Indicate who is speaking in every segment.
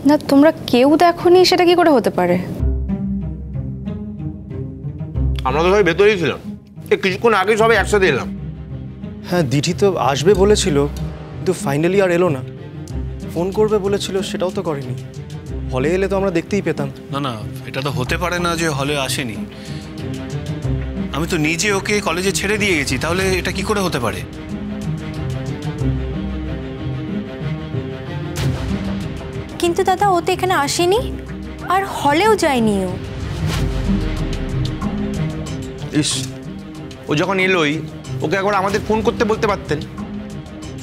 Speaker 1: না তোমরা কেউ দেখোনি সেটা কি করে হতে পারে?
Speaker 2: আমরা তো সবাই ভেতরেই ছিলাম, কিছুক্ষণ আগে সবাই একসাথে এলাম।
Speaker 3: হ্যাঁ, দিঠি তো আসবে বলেছিল, কিন্তু ফাইনালি আর এলো না। ফোন করবে বলেছিল, সেটাও তো করেনি। হলে এলে তো আমরা দেখতেই পেতাম।
Speaker 4: না না, এটা তো হতে পারে না যে হলে আসেনি। আমি তো নিজে ওকে কলেজে ছেড়ে দিয়ে গেছি, তাহলে এটা কি করে হতে পারে?
Speaker 5: কিন্তু দাদা, ও তো এখানে আসেনি আর হলেও যায়নি। ও
Speaker 2: ইস, ও যখন এলোই ওকে একবার আমাদের ফোন করতে বলতে পারতেন।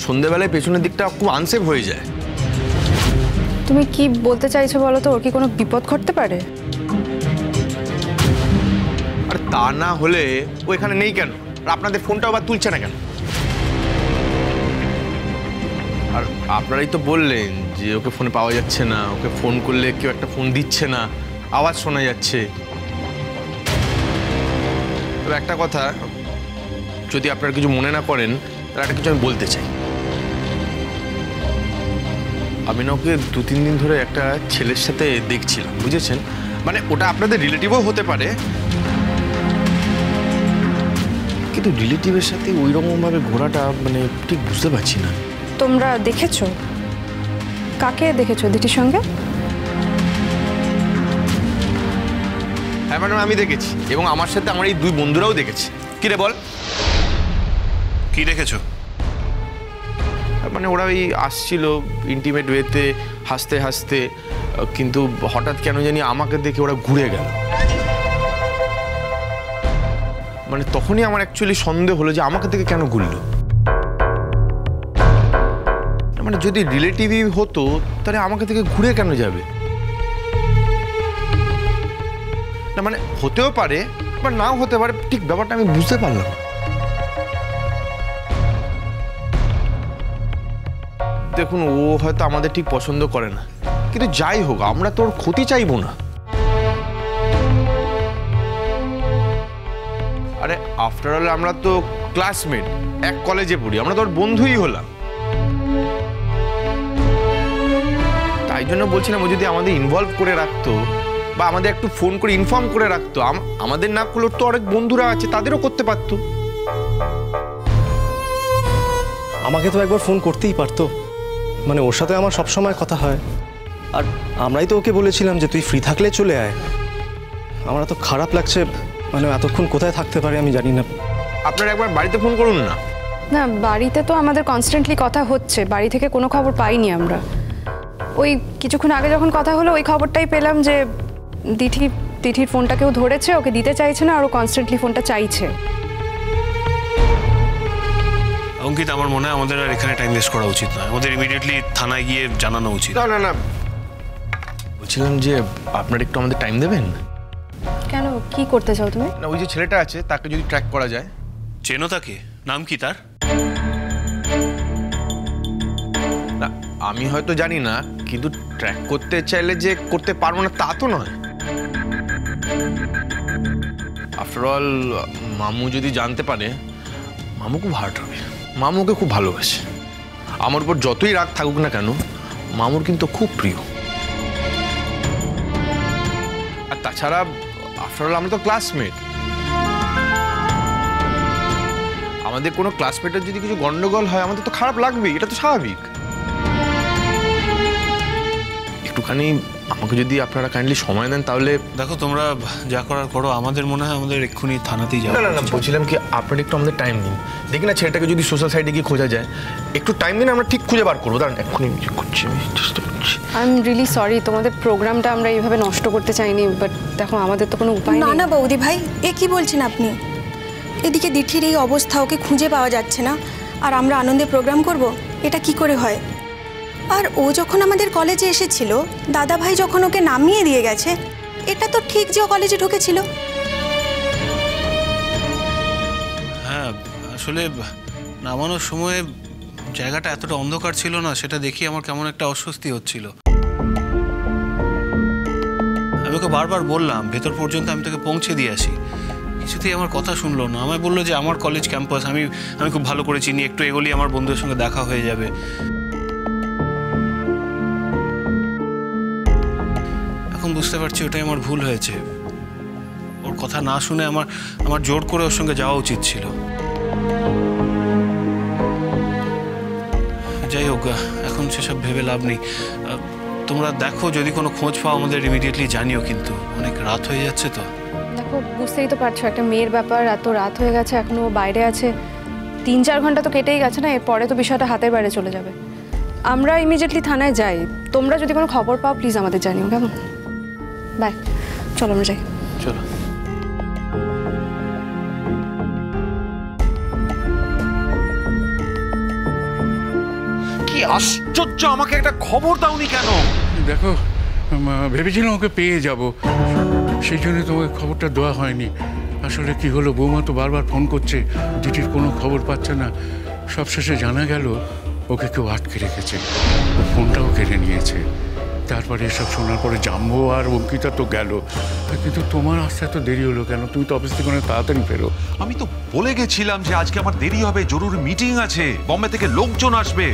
Speaker 2: সন্ধ্যেবেলায় পেছনের দিকটা খুব আনসেফ হয়ে যায়।
Speaker 1: তুমি কি বলতে চাইছো বলো তো? ওর কি কোনো বিপদ ঘটতে পারে?
Speaker 2: আর তা না হলে ও এখানে নেই কেন? আর আপনাদের ফোনটাও আবার তুলছে না কেন? আর আপনারাই তো বললেন যে ওকে ফোনে পাওয়া যাচ্ছে না, ওকে ফোন করলে কেউ একটা ফোন দিচ্ছে না, আওয়াজ শোনা যাচ্ছে। তবে একটা কথা, যদি আপনারা কিছু মনে না করেন তাহলে একটা কিছু আমি বলতে চাই। আমি না ওকে 2-3 দিন ধরে একটা ছেলের সাথে দেখছিলাম, বুঝেছেন? মানে ওটা আপনাদের রিলেটিভও হতে পারে, কিন্তু রিলেটিভের সাথে ওই রকমভাবে ঘোরাটা মানে ঠিক বুঝতে পারছি না।
Speaker 1: তোমরা দেখেছো? কাকে দেখেছো দিটির সঙ্গে?
Speaker 2: হ্যাঁ ম্যাডাম, আমি দেখেছি, এবং আমার সাথে আমার এই 2 বন্ধুরাও দেখেছি। কি রে বল,
Speaker 4: কি দেখেছো?
Speaker 2: মানে ওরা ওই আসছিল ইন্টিমেট ওয়েতে, হাসতে হাসতে, কিন্তু হঠাৎ কেন জানি আমাকে দেখে ওরা ঘুরে গেল। মানে তখনই আমার অ্যাকচুয়ালি সন্দেহ হলো যে আমাকে দেখে কেন ঘুরলো। মানে যদি রিলেটিভই হতো তাহলে আমাকে থেকে ঘুরে কেন যাবে? না মানে হতেও পারে বা নাও হতে পারে, ঠিক ব্যাপারটা আমি বুঝতে পারলাম। দেখুন, ও হয়তো আমাদের ঠিক পছন্দ করে না, কিন্তু যাই হোক আমরা তো ওর ক্ষতি চাইবো না। আরে আফটার অল আমরা তো ক্লাসমেট, এক কলেজে পড়ি, আমরা তো ওর বন্ধুই হলাম। তাই জন্য বলছিলাম, ও যদি আমাদের ইনভলভ করে রাখতো বা আমাদের একটু ফোন করে ইনফর্ম করে রাখতো, আমাদের না করলেও তো অনেক বন্ধুরা আছে, তাদেরও করতে পারতো।
Speaker 3: আমাকে তো একবার ফোন করতেই পারতো। মানে ওর সাথে আমার সবসময় কথা হয়, আর আমরাই তো ওকে বলেছিলাম যে তুই ফ্রি থাকলে চলে আয়। আমার তো খারাপ লাগছে, মানে এতক্ষণ কোথায় থাকতে পারে আমি জানি না।
Speaker 2: আপনারা একবার বাড়িতে ফোন করুন না।
Speaker 1: না, বাড়িতে তো আমাদের কনস্ট্যান্টলি কথা হচ্ছে, বাড়ি থেকে কোনো খবর পাইনি আমরা। ওই কিছুক্ষণ আগে যখন কথা হলো ওই খবরটাই পেলাম যে দিঠির ফোনটা কেউ ধরেছে, ওকে দিতে চাইছে না, আর ও কনস্ট্যান্টলি ফোনটা চাইছে।
Speaker 4: অঙ্কিত, আমার মনে হয় আমাদের আর এখানে টাইম ওয়েস্ট করা উচিত নয়, আমাদের ইমিডিয়েটলি থানায় গিয়ে জানানো উচিত।
Speaker 2: না না না, বলছিলাম যে আপনারা একটু আমাদের টাইম দেবেন।
Speaker 1: কেন, কি করতে চাও তুমি?
Speaker 2: না, ওই যে ছেলেটা আছে তাকে যদি ট্র্যাক করা যায়।
Speaker 4: চেনো তাকে? নাম কি তার?
Speaker 2: না, আমি হয়তো জানি না, কিন্তু ট্র্যাক করতে চাইলে যে করতে পারবো না তা তো নয়। আফটার অল মামু যদি জানতে পারে, মামু খুব হার্ট হবে। মামুকে খুব ভালোবাসে, আমার উপর যতই রাগ থাকুক না কেন মামুর কিন্তু খুব প্রিয়। আর তাছাড়া আফটার অল আমরা তো ক্লাসমেট, আমাদের কোনো ক্লাসমেটের যদি কিছু গন্ডগোল হয় আমাদের তো খারাপ লাগবেই, এটা তো স্বাভাবিক। একটুখানি আমাকে যদি আপনারা কাইন্ডলি সময় দেন তাহলে।
Speaker 4: দেখো, তোমরা যা করার করো, আমাদের মনে হয় আমাদের এক্ষুনি থানাতেই যাবো।
Speaker 2: না না না, বলছিলাম কি আপনারা একটু আমাদের টাইম দিন, দেখি না ছেলেটাকে যদি সোশ্যাল সাইডে গিয়ে খোঁজা যায়। একটু টাইম দিন, আমরা ঠিক খুঁজে বার করবো। দাঁড়ান, এক্ষুনি করছি, আমি চেষ্টা করছি।
Speaker 1: আই এম রিয়েলি সরি, তোমাদের প্রোগ্রামটা আমরা এইভাবে নষ্ট করতে চাইনি, বাট দেখো আমাদের তো কোনো উপায় নেই।
Speaker 5: না না বৌদি ভাই, এ কি বলছেন আপনি? এদিকে দিঠির এই অবস্থা, ওকে খুঁজে পাওয়া যাচ্ছে না, আর আমরা আনন্দে প্রোগ্রাম করব, এটা কি করে হয়? আর ও যখন আমাদের কলেজে এসেছিল, দাদা ভাই যখন ওকে নামিয়ে দিয়ে গেছে, এটা তো ঠিক যে ও কলেজে ঢুকেছিল।
Speaker 4: হ্যাঁ, আসলে নামানোর সময় জায়গাটা এতটা অন্ধকার ছিল না, সেটা দেখি আমার কেমন একটা অস্বস্তি হচ্ছিল। আমি ওকে বারবার বললাম ভেতর পর্যন্ত আমি তোকে পৌঁছে দিয়ে আসি, কিছুতেই আমার কথা শুনলো না। আমায় বললো যে আমার কলেজ ক্যাম্পাস, আমি খুব ভালো করে চিনি, একটু এগোলেই আমার বন্ধুদের সঙ্গে দেখা হয়ে যাবে। এখন বুঝতে পারছি ওটাই আমার ভুল হয়েছে। ওর কথা না শুনে আমার জোর করে ওর সঙ্গে যাওয়া উচিত ছিল। যাই হোক, এখন সেসব ভেবে লাভ নেই। তোমরা দেখো, যদি কোনো খোঁজ পাও আমাদের ইমিডিয়েটলি জানিও, কিন্তু অনেক রাত হয়ে যাচ্ছে তো।
Speaker 1: দেখো, বুঝতেই তো পারছো একটা মেয়ের ব্যাপার, এত রাত হয়ে গেছে, এখনো বাইরে আছে, 3-4 ঘন্টা তো কেটেই গেছে না, এরপরে তো বিষয়টা হাতের বাইরে চলে যাবে। আমরা ইমিডিয়েটলি থানায় যাই, তোমরা যদি কোনো খবর পাও প্লিজ আমাদের জানিও, কেমন? বাই, চলো আমরা যাই।
Speaker 4: চলো।
Speaker 6: কি আশ্চর্য, আমাকে একটা খবর দাওনি কেন?
Speaker 7: দেখো, ভেবেছিলাম ওকে পেয়ে যাব, সেই জন্য তোমাকে খবরটা দেওয়া হয়নি। আসলে কি হলো, বৌমা তো বারবার ফোন করছে, দিদির কোনো খবর পাচ্ছে না। সবশেষে জানা গেল ওকে কেউ আটকে রেখেছে, ও ফোনটাও কেড়ে নিয়েছে। তারপরে এসব শোনার পরে জাম্বো আর অঙ্কিতা তো গেল, কিন্তু তোমার আসতে এত দেরি হলো কেন? তুমি তো অফিস থেকে অনেক তাড়াতাড়ি ফেরো।
Speaker 6: আমি তো বলে গেছিলাম যে আজকে আমার দেরি হবে, জরুরি মিটিং আছে, বম্বে থেকে লোকজন আসবে।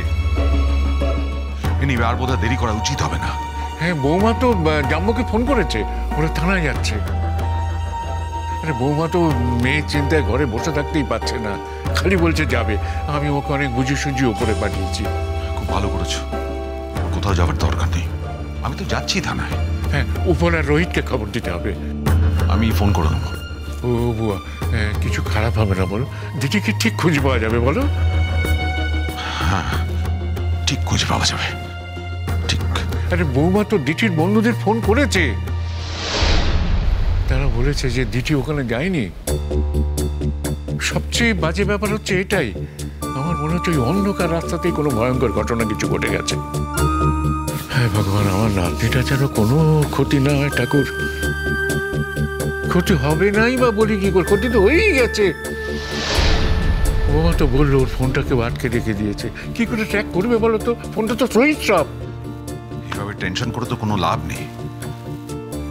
Speaker 6: এনিওয়ে, আর বোধহয় দেরি করা উচিত হবে না।
Speaker 7: হ্যাঁ, বৌমা তো জাম্বোকে ফোন করেছে, ওরা থানায় যাচ্ছে। আরে বৌমা তো মেয়ের চিন্তায় ঘরে বসে থাকতেই পারছে না, খালি বলছে যাবে। আমি ওকে অনেক বুঝি সুঝি ওপরে পাঠিয়েছি।
Speaker 6: খুব ভালো করেছো, কোথাও যাবার দরকার নেই, আমি তো যাচ্ছি থানায়।
Speaker 7: হ্যাঁ, উপর আর রোহিতকে খবর দিতে হবে।
Speaker 6: আমি ফোন করে দেবো।
Speaker 7: ও বুয়া, কিছু খারাপ হবে না বলো? দিদিকে ঠিক খুঁজে পাওয়া যাবে বলো?
Speaker 6: হ্যাঁ, ঠিক খুঁজে পাওয়া যাবে, ঠিক।
Speaker 7: আরে বৌমা তো দিঠির বন্ধুদের ফোন করেছে, তারা বলেছে যে দিঠি ওখানে যায়নি। সবচেয়ে বাজে ব্যাপার হচ্ছে এটাই, আমার মনে হচ্ছে ওই অন্ধকার রাস্তাতেই কোনো ভয়ঙ্কর ঘটনা কিছু ঘটে গেছে। হ্যাঁ ভগবান, আমার নাতনিটা যেন কোনো ক্ষতি না হয় ঠাকুর। ক্ষতি হবে নাই বা বলি কি করে, ক্ষতি তো হয়েই গেছে। বৌমা তো বললো ওর ফোনটাকে আটকে রেখে দিয়েছে, কি করে ট্র্যাক করবে বলো তো? ফোনটা তো সুইচ অফ।
Speaker 6: এভাবে টেনশন করে তো কোনো লাভ নেই,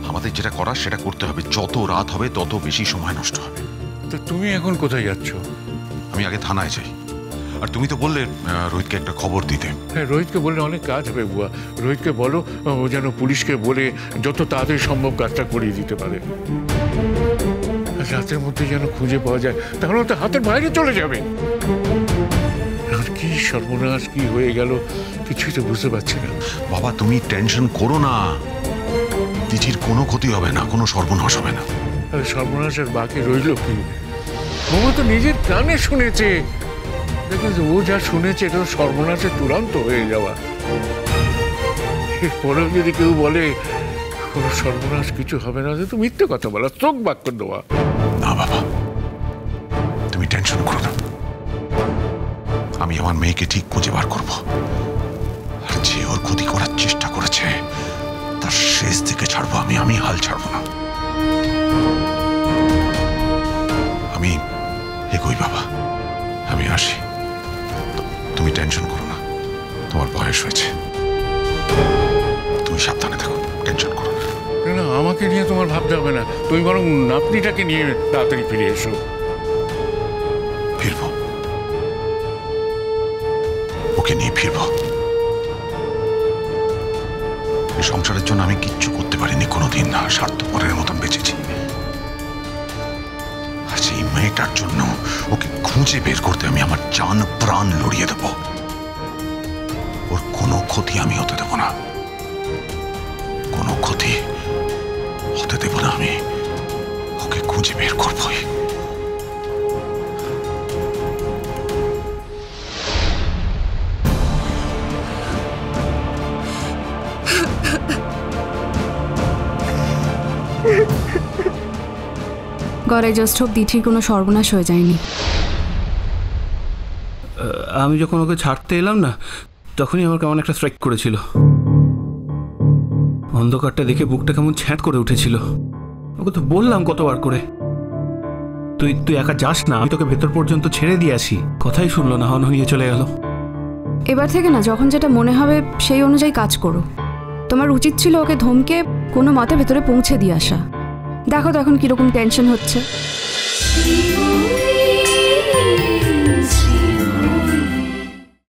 Speaker 6: আমাদের যেটা করার সেটা করতে হবে। যত রাত হবে তত বেশি সময় নষ্ট হবে।
Speaker 7: তো তুমি এখন কোথায় যাচ্ছ?
Speaker 6: আমি আগে থানায় যাই। আর তুমি তো বললে রোহিতকে একটা খবর দিতে।
Speaker 7: হ্যাঁ, রোহিতকে বললে অনেক কাজ হবে বুয়া। রোহিতকে বলো ও যেন পুলিশকে বলে যত তাড়াতাড়ি সম্ভব কাজটা করিয়ে দিতে পারে। রাতের মধ্যে যেন খুঁজে পাওয়া যায়, তাহলে তো হাতের বাইরে চলে যাবে। আর কি সর্বনাশ কি হয়ে গেল কিছুই তো বুঝতে পারছি না।
Speaker 6: বাবা, তুমি টেনশন করো না, দিদির কোনো ক্ষতি হবে না, কোনো সর্বনাশ হবে না।
Speaker 7: আর সর্বনাশের বাকি রইল কি? বৌমা তো নিজের কানে শুনেছে, দেখুন ও যা শুনেছে এটা সর্বনাশের চূড়ান্ত হয়ে যাওয়া। এরপরেও যদি কেউ বলে কোনো সর্বনাশ কিছু হবে না, তো মিথ্যে কথা বলা, চোখ বাক্য দেওয়া।
Speaker 6: না বাবা, তুমি টেনশন করো না, আমি আমার মেয়েকে ঠিক খুঁজে বার করবো। আর যে ওর ক্ষতি করার চেষ্টা করেছে তার শেষ দিকে ছাড়বো আমি, আমি হাল ছাড়বো না। আমি এগোই বাবা, আমি আসি। তুমি টেনশন করো না, তোমার বয়স হয়েছে, তুমি সাবধানে থাকো, টেনশন করো না।
Speaker 7: না, আমাকে নিয়ে তোমার ভাবতে হবে না, তুমি বরং নাতনিটাকে নিয়ে তাড়াতাড়ি ফিরে এসো।
Speaker 6: ফিরবো, ওকে নিয়ে ফিরবো। এই সংসারের জন্য আমি কিচ্ছু করতে পারিনি কোনোদিন, না স্বার্থপরের মতন বেঁচেছি। আজ এই মেয়েটার জন্য ওকে খুঁজে বের করতে আমি আমার জান প্রাণ লড়িয়ে দেব। ওর কোনো ক্ষতি আমি হতে দেব না, কোনো ক্ষতি হতে দেব না আমি। ওকে খুঁজে বের করবই।
Speaker 1: গড়াই জাস্ট হোপ দিঠির কোনো সর্বনাশ হয়ে যায়নি।
Speaker 4: আমি যখন ওকে ছাড়তে এলাম না, তখনই আমার কেমন একটা স্ট্রাইক করেছিল। অন্ধকারটা দেখে বুকটা কেমন ছ্যাঁত করে উঠেছিল। ওকে তো বললাম কতবার করে, তুই একা যাস না, আমি তোকে ভেতর পর্যন্ত ছেড়ে দিয়ে আসি। কথাই শুনলো না, হন হনিয়ে চলে গেল।
Speaker 1: এবার থেকে না, যখন যেটা মনে হবে সেই অনুযায়ী কাজ করো। তোমার উচিত ছিল ওকে ধমকে কোনো মতে ভেতরে পৌঁছে দিয়ে আসা। দেখো তো এখন কিরকম টেনশন হচ্ছে।